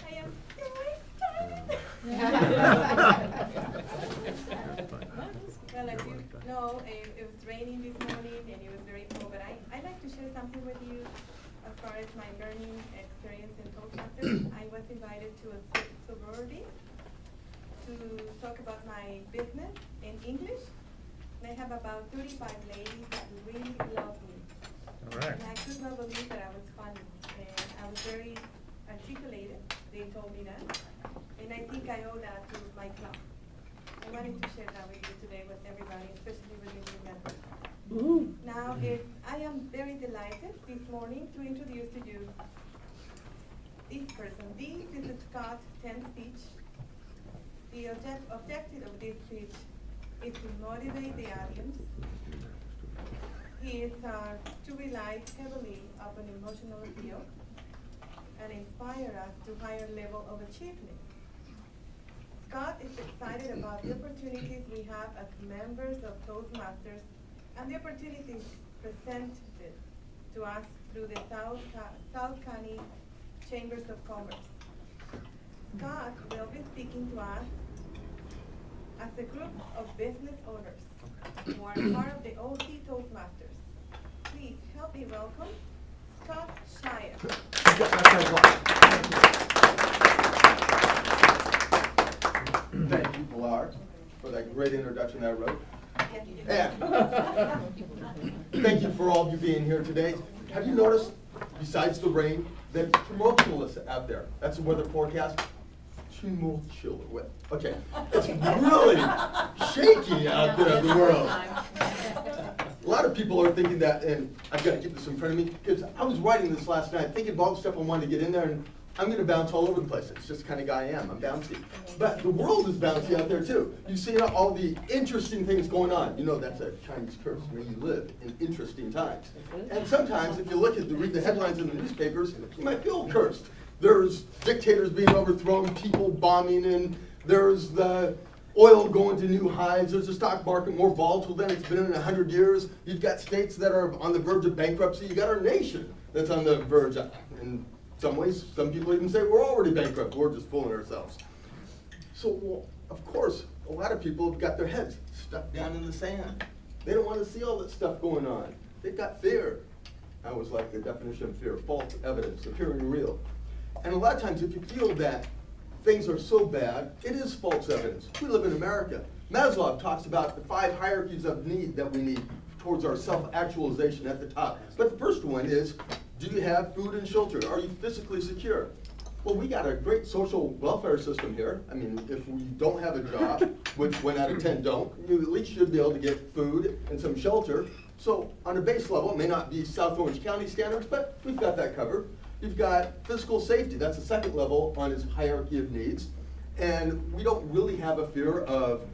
I am very tired. Well, as you know, it was raining this morning and it was very cold, but I like to share something with you as far as my learning experience in Toastmasters. I was invited to a sorority to talk about my business in English. And I have about 35 ladies that really love me. All right. And I could not believe that I was funny. And I was very articulated. They told me that. And I think I owe that to my club. I wanted to share that with you today with everybody, especially with the new members. Now, I am very delighted this morning to introduce to you this person. This is a Scott 10 speech. The objective of this speech is to motivate the audience. He is to rely heavily upon emotional appeal and inspire us to higher level of achievement. Scott is excited about the opportunities we have as members of Toastmasters and the opportunities presented to us through the South County Chambers of Commerce. Scott will be speaking to us as a group of business owners who are part of the OC Toastmasters. Please help me welcome Scott Shire. Thank you, Pilar, for that great introduction I wrote. Yes, And thank you for all of you being here today. Have you noticed, besides the rain, that tumultuous out there? That's the weather forecast. Tumultuous. Okay, it's really shaky out there in the world. A lot of people are thinking that, and I've got to keep this in front of me, because I was writing this last night, thinking of all the stuff I wanted to get in there, and I'm going to bounce all over the place. It's just the kind of guy I am. I'm bouncy. But the world is bouncy out there, too. You see all the interesting things going on. You know that's a Chinese curse, where you live in interesting times. And sometimes, if you read the headlines in the newspapers, you might feel cursed. There's dictators being overthrown, people bombing, and there's the oil going to new highs. There's the stock market more volatile than it's been in 100 years. You've got states that are on the verge of bankruptcy. You got our nation that's on the verge of, in some ways, some people even say we're already bankrupt. We're just fooling ourselves. So, well, of course, a lot of people have got their heads stuck down in the sand. They don't want to see all that stuff going on. They've got fear. I always like the definition of fear: false evidence, appearing real. And a lot of times, if you feel that things are so bad, it is false evidence. We live in America. Maslow talks about the 5 hierarchies of need that we need towards our self-actualization at the top. But the first one is, do you have food and shelter? Are you physically secure? Well, we got a great social welfare system here. I mean, if we don't have a job, which 1 out of 10 don't, you at least should be able to get food and some shelter. So on a base level, it may not be South Orange County standards, but we've got that covered. You've got physical safety. That's the second level on his hierarchy of needs. And we don't really have a fear of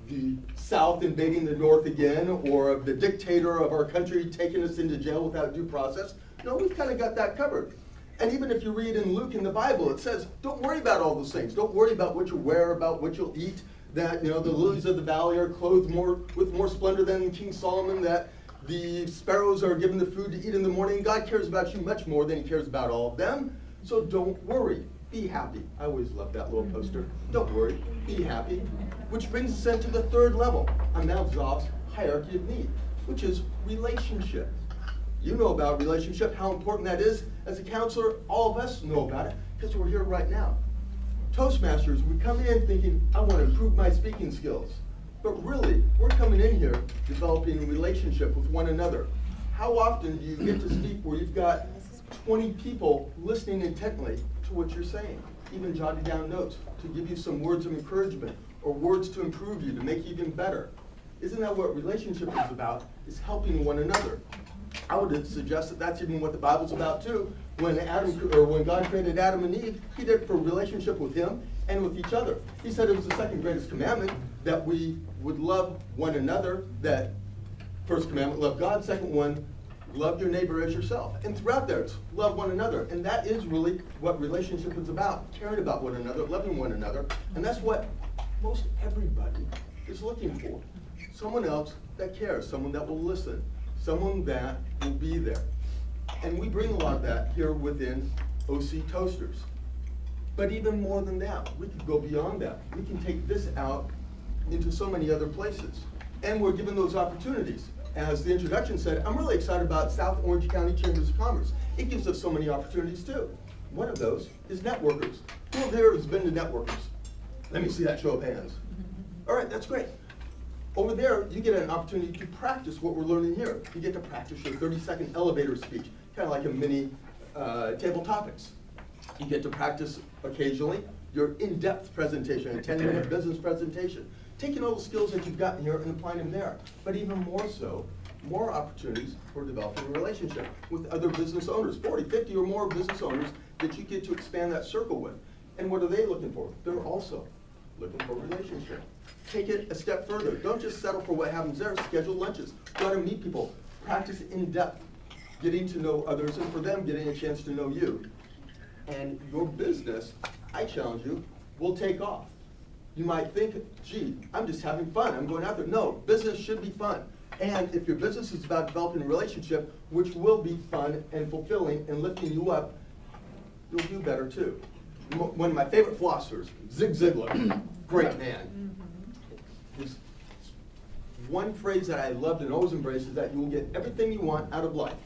the South invading the North again, or of the dictator of our country taking us into jail without due process. No, we've kind of got that covered. And even if you read in Luke in the Bible, it says, don't worry about all those things. Don't worry about what you wear, about what you'll eat, that the lilies of the valley are clothed with more splendor than King Solomon, that the sparrows are given the food to eat in the morning. God cares about you much more than he cares about all of them. So don't worry. Be happy. I always love that little poster. Don't worry. Be happy. Which brings us into the third level on Maslow's hierarchy of need, which is relationship. You know about relationship, how important that is. As a counselor, all of us know about it because we're here right now. Toastmasters, we come in thinking, I want to improve my speaking skills. But really, we're coming in here developing a relationship with one another. How often do you get to speak where you've got 20 people listening intently to what you're saying, even jotting down notes to give you some words of encouragement or words to improve you, to make you even better? Isn't that what relationship is about, is helping one another? I would suggest that that's even what the Bible's about too. When God created Adam and Eve, he did it for a relationship with him and with each other. He said it was the second greatest commandment, that we would love one another. That first commandment, love God. Second one, love your neighbor as yourself. And throughout there, it's love one another. And that is really what relationship is about, caring about one another, loving one another. And that's what most everybody is looking for. Someone else that cares, someone that will listen, someone that will be there. And we bring a lot of that here within OC Toasters. But even more than that, we could go beyond that. We can take this out into so many other places. And we're given those opportunities. As the introduction said, I'm really excited about South Orange County Chambers of Commerce. It gives us so many opportunities too. One of those is networkers. Who over here has been to networkers? Let me see that show of hands. All right, that's great. Over there, you get an opportunity to practice what we're learning here. You get to practice your 30-second elevator speech, kind of like a mini table topics. You get to practice occasionally your in-depth presentation, a 10-minute business presentation. Taking all the skills that you've gotten here and applying them there. But even more so, more opportunities for developing a relationship with other business owners, 40, 50 or more business owners that you get to expand that circle with. And what are they looking for? They're also looking for a relationship. Take it a step further. Don't just settle for what happens there. Schedule lunches. Go out and meet people. Practice in depth, getting to know others, and for them, getting a chance to know you. And your business, I challenge you, will take off. You might think, gee, I'm just having fun. I'm going out there. No, business should be fun. And if your business is about developing a relationship, which will be fun and fulfilling and lifting you up, you'll do better too. One of my favorite philosophers, Zig Ziglar, great man. His one phrase that I loved and always embrace is that you will get everything you want out of life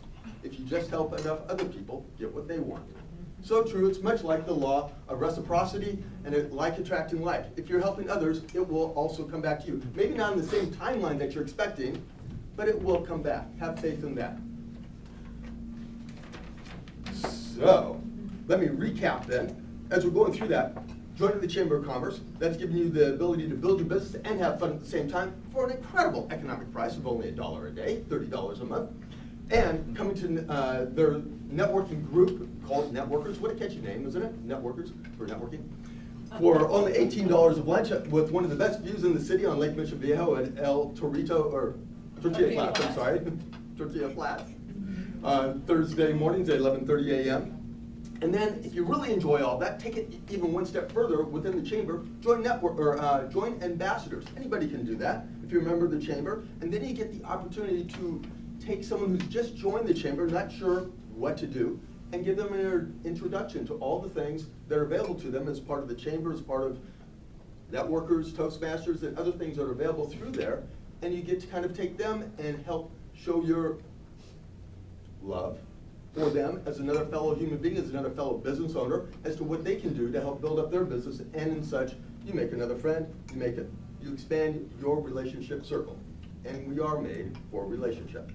if you just help enough other people get what they want. So true, it's much like the law of reciprocity and like attracting like. If you're helping others, it will also come back to you. Maybe not in the same timeline that you're expecting, but it will come back. Have faith in that. So, let me recap then. As we're going through that, joining the Chamber of Commerce, that's giving you the ability to build your business and have fun at the same time for an incredible economic price of only $1 a day, $30 a month. And coming to their networking group called Networkers. What a catchy name, isn't it? Networkers for networking. For only $18 of lunch with one of the best views in the city on Lake Mission Viejo at El Torito, or Tortilla Flats, I'm sorry. Tortilla Flats. Thursday mornings at 11:30 a.m. And then, if you really enjoy all that, take it even one step further within the chamber. Join join ambassadors. Anybody can do that if you're a member of the chamber. And then you get the opportunity to take someone who's just joined the chamber, not sure what to do, and give them an introduction to all the things that are available to them as part of the chamber, as part of networkers, Toastmasters, and other things that are available through there. And you get to kind of take them and help show your love for them as another fellow human being, as another fellow business owner, as to what they can do to help build up their business. And in such, you make another friend, you expand your relationship circle. And we are made for a relationship.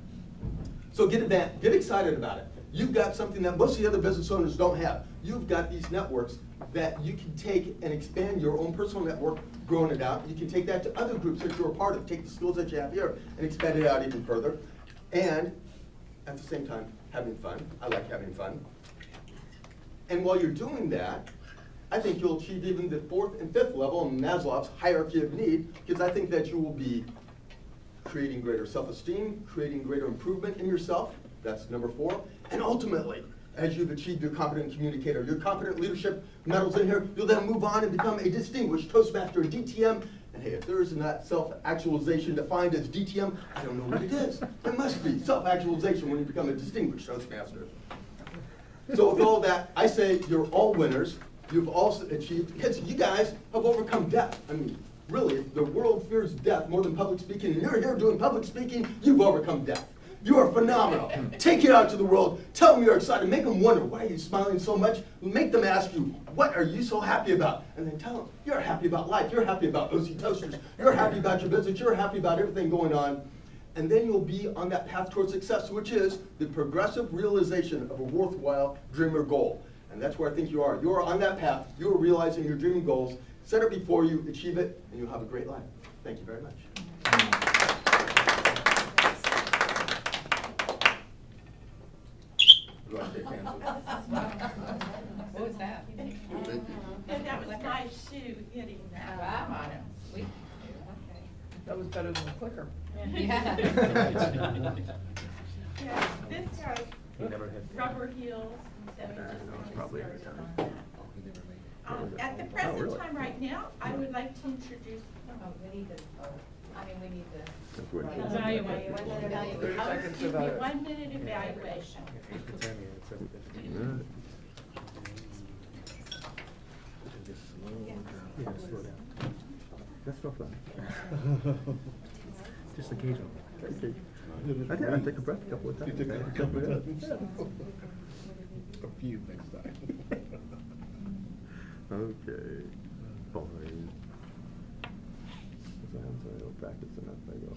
So get excited about it. You've got something that most of the other business owners don't have. You've got these networks that you can take and expand your own personal network, growing it out. You can take that to other groups that you're a part of. Take the skills that you have here and expand it out even further. And at the same time, having fun. I like having fun. And while you're doing that, I think you'll achieve even the 4th and 5th level in Maslow's hierarchy of need, because I think that you will be creating greater self-esteem, creating greater improvement in yourself. That's number 4. And ultimately, as you've achieved your competent communicator, your competent leadership medals in here, you'll then move on and become a distinguished Toastmaster in DTM. And hey, if there isn't that self-actualization defined as DTM, I don't know what it is. There must be self-actualization when you become a distinguished Toastmaster. So with all that, I say you're all winners. You've all achieved, because you guys have overcome death. I mean, really, if the world fears death more than public speaking, and you're here doing public speaking, you've overcome death. You are phenomenal. Take it out to the world. Tell them you're excited. Make them wonder, why are you smiling so much? Make them ask you, what are you so happy about? And then tell them, you're happy about life. You're happy about OC Toasters. You're happy about your business. You're happy about everything going on. And then you'll be on that path towards success, which is the progressive realization of a worthwhile dream or goal. And that's where I think you are. You're on that path. You're realizing your dream goals. Set it before you, achieve it, and you'll have a great life. Thank you very much. What was that? And that was my shoe hitting that. Wow, sweet. Okay. That was better than the clicker. Yeah. Yeah, this has rubber heels instead of just probably really skirts on that. At the present time right now, I would like to introduce. Oh, we need to, we need to. Evaluate. 30 seconds Excuse me, evaluate. 1 minute evaluation. Alright. Yeah, slow down. That's not fun. Just occasional. Okay. I take a breath a couple of times. You took a couple of times. A few next time. Okay, fine. So I'm sorry, I'll practice enough, I go.